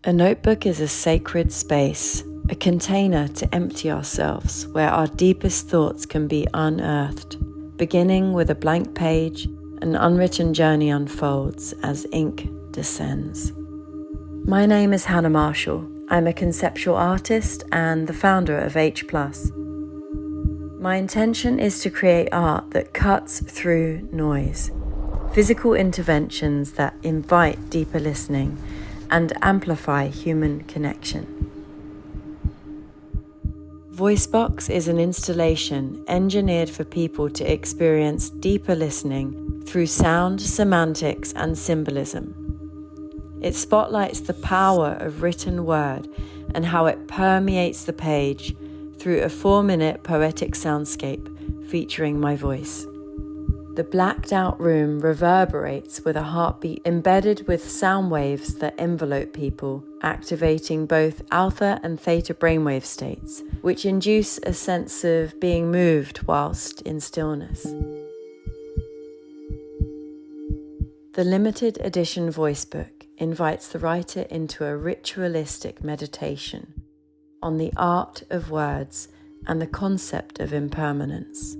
A notebook is a sacred space, a container to empty ourselves where our deepest thoughts can be unearthed. Beginning with a blank page, an unwritten journey unfolds as ink descends. My name is Hannah Marshall. I'm a conceptual artist and the founder of H+. My intention is to create art that cuts through noise, physical interventions that invite deeper listening and amplify human connection. Voicebox is an installation engineered for people to experience deeper listening through sound, semantics, and symbolism. It spotlights the power of written word and how it permeates the page through a 4-minute poetic soundscape featuring my voice. The blacked out room reverberates with a heartbeat embedded with sound waves that envelope people, activating both alpha and theta brainwave states, which induce a sense of being moved whilst in stillness. The limited edition voicebook invites the writer into a ritualistic meditation on the art of words and the concept of impermanence.